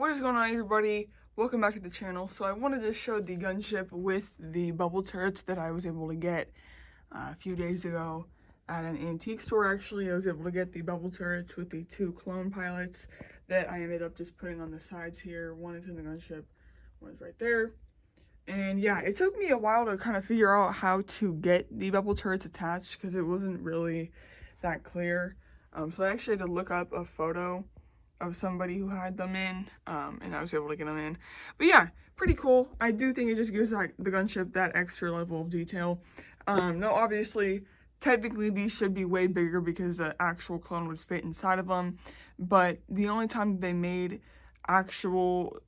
What is going on, everybody? Welcome back to the channel. So I wanted to show the gunship with the bubble turrets that I was able to get a few days ago at an antique store. Actually, I was able to get the bubble turrets with the two clone pilots that I ended up just putting on the sides here. One is in the gunship, one is right there. And yeah, it took me a while to kind of figure out how to get the bubble turrets attached because it wasn't really that clear. So I actually had to look up a photo of somebody who had them in, and I was able to get them in. But yeah, pretty cool. I do think it just gives like the gunship that extra level of detail. No, obviously, technically these should be way bigger because the actual clone would fit inside of them. But the only time they made actual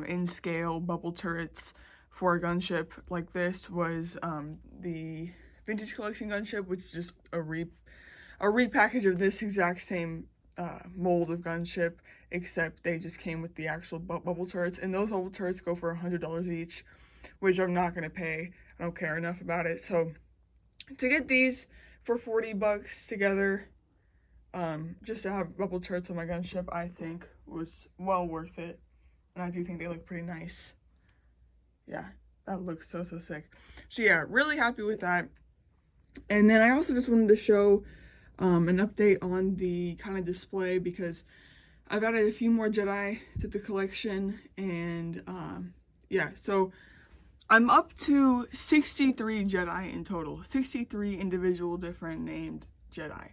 in scale bubble turrets for a gunship like this was the Vintage Collection gunship, which is just a repackage of this exact same mold of gunship, except they just came with the actual bubble turrets, and those bubble turrets go for $100 each, which I'm not gonna pay. I don't care enough about it. So to get these for 40 bucks together, just to have bubble turrets on my gunship, I think was well worth it, and I do think they look pretty nice. Yeah, that looks so sick. So yeah, really happy with that. And then I also just wanted to show an update on the kind of display because I've added a few more Jedi to the collection, and yeah, so I'm up to 63 Jedi in total, 63 individual different named Jedi,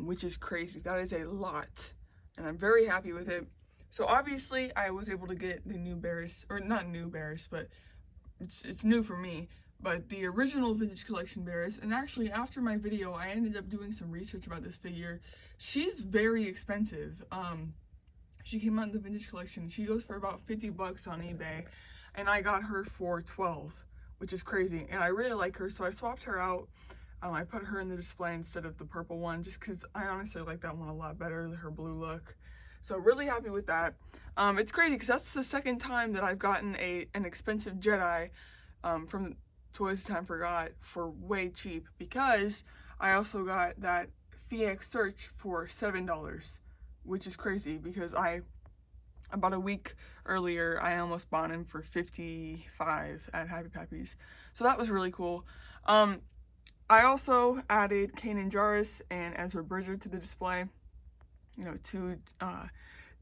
which is crazy. That is a lot, and I'm very happy with it. So obviously I was able to get the new Barris, or not new Barris, but it's new for me, but the original Vintage Collection Barris. And actually, after my video, I ended up doing some research about this figure. She's very expensive. She came out in the Vintage Collection. She goes for about 50 bucks on eBay, and I got her for 12, which is crazy. And I really like her, so I swapped her out. I put her in the display instead of the purple one, just because I honestly like that one a lot better, her blue look. So really happy with that. It's crazy because that's the second time that I've gotten an expensive Jedi from Toys Time Forgot for way cheap, because I also got that FX Search for $7, which is crazy because about a week earlier, I almost bought him for 55 at Happy Pappy's. So that was really cool. I also added Kanan Jarrus and Ezra Bridger to the display. You know, two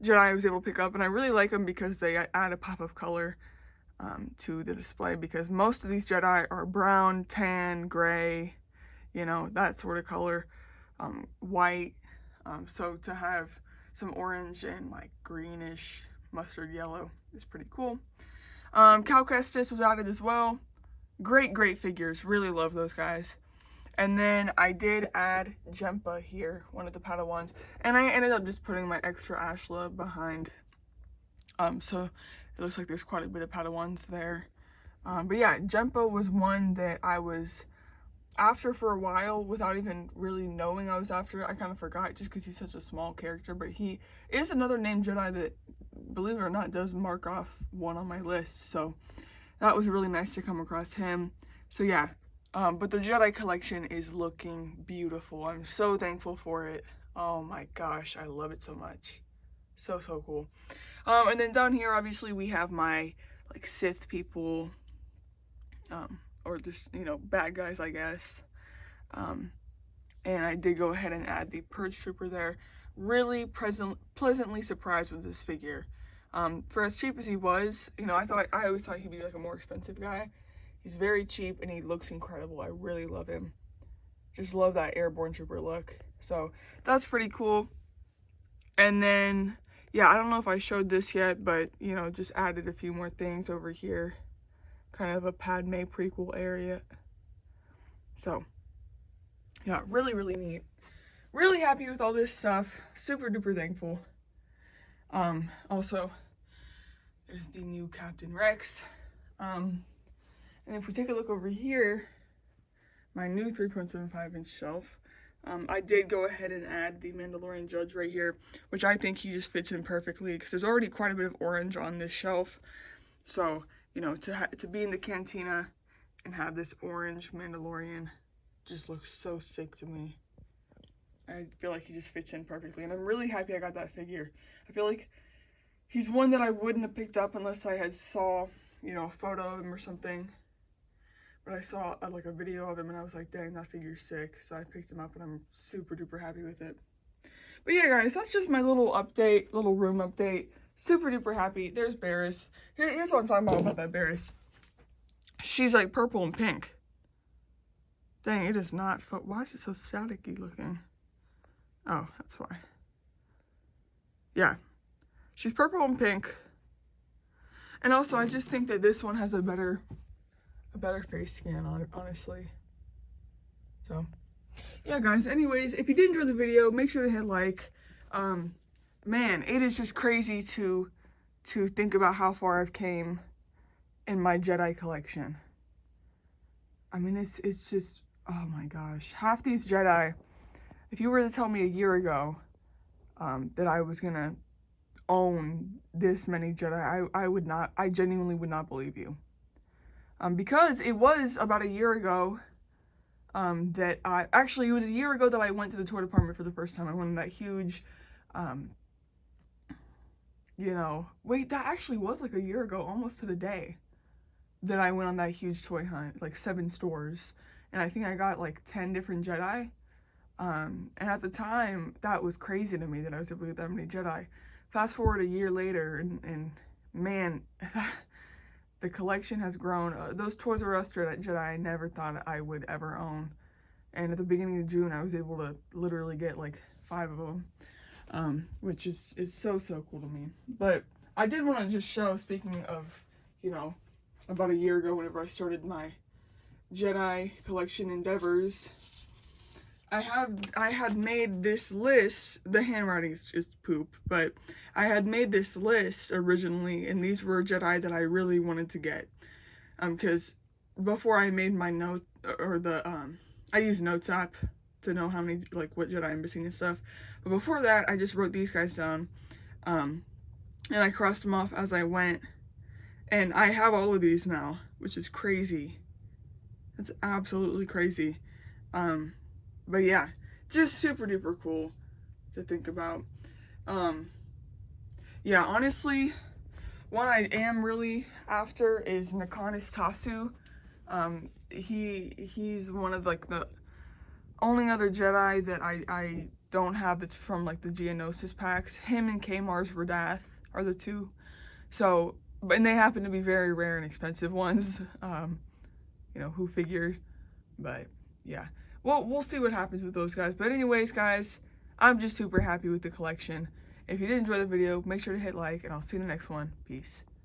Jedi I was able to pick up, and I really like them because they add a pop of color to the display, because most of these Jedi are brown, tan, gray, you know, that sort of color, white. So to have some orange and like greenish mustard yellow is pretty cool. Cal Kestis was added as well. Great figures. Really love those guys. And then I did add Jempa here, one of the Padawans, and I ended up just putting my extra Ashla behind. So it looks like there's quite a bit of Padawans there. But yeah, Jempa was one that I was after for a while without even really knowing I was after it. I kind of forgot just because he's such a small character, but he is another named Jedi that, believe it or not, does mark off one on my list. So that was really nice to come across him. So yeah, but the Jedi collection is looking beautiful. I'm so thankful for it. Oh my gosh, I love it so much. So cool. And then down here, obviously, we have my like Sith people, or just, you know, bad guys, I guess. And I did go ahead and add the Purge Trooper there. Really pleasantly surprised with this figure. For as cheap as he was, you know, I always thought he'd be like a more expensive guy. He's very cheap and he looks incredible. I really love him. Just love that Airborne Trooper look. So that's pretty cool. And then, yeah, I don't know if I showed this yet, but, you know, just added a few more things over here. Kind of a Padme prequel area. So, yeah, really neat. Really happy with all this stuff. Super duper thankful. Also, there's the new Captain Rex. And if we take a look over here, my new 3.75-inch shelf, I did go ahead and add the Mandalorian Judge right here, which I think he just fits in perfectly because there's already quite a bit of orange on this shelf. So, you know, to be in the cantina and have this orange Mandalorian just looks so sick to me. I feel like he just fits in perfectly, and I'm really happy I got that figure. I feel like He's one that I wouldn't have picked up unless I had saw, you know, a photo of him or something. But I saw like a video of him and I was like, dang, that figure's sick. So I picked him up and I'm super duper happy with it. But yeah, guys, that's just my little update, little room update. Super duper happy. There's Barris. Here's what I'm talking about that Barris. She's like purple and pink. Dang, it is not. Why is it so staticky looking? Oh, that's why. Yeah. She's purple and pink. And also, I just think that this one has a better face scan on it, honestly. So, yeah, guys. Anyways, if you did enjoy the video, make sure to hit like. Man, it is just crazy to think about how far I've came in my Jedi collection. I mean, it's just, oh my gosh. Half these Jedi, if you were to tell me a year ago that I was gonna own this many Jedi, I genuinely would not believe you. Because it was about a year ago that it was a year ago that I went to the toy department for the first time. I went on that huge, you know, wait, that actually was like a year ago, almost to the day, that I went on that huge toy hunt, like 7 stores, and I think I got like 10 different Jedi, and at the time, that was crazy to me that I was able to get that many Jedi. Fast forward a year later, and man, the collection has grown. Those Toys R Us Jedi I never thought I would ever own, and at the beginning of June, I was able to literally get like 5 of them, which is so cool to me. But I did want to just show, speaking of, you know, about a year ago whenever I started my Jedi collection endeavors, I had made this list. The handwriting is poop, but I had made this list originally, and these were Jedi that I really wanted to get. Because before I made my note, or I use Notes app to know how many, like, what Jedi I'm missing and stuff. But before that, I just wrote these guys down, and I crossed them off as I went. And I have all of these now, which is crazy. It's absolutely crazy. But yeah, just super duper cool to think about. Yeah, honestly, one I am really after is Nakonis Tasu. He's one of like the only other Jedi that I don't have that's from like the Geonosis packs. Him and Kamar's Radath are the two. So, and they happen to be very rare and expensive ones. You know, who figured? But yeah. Well, we'll see what happens with those guys. But anyways, guys, I'm just super happy with the collection. If you did enjoy the video, make sure to hit like, and I'll see you in the next one. Peace.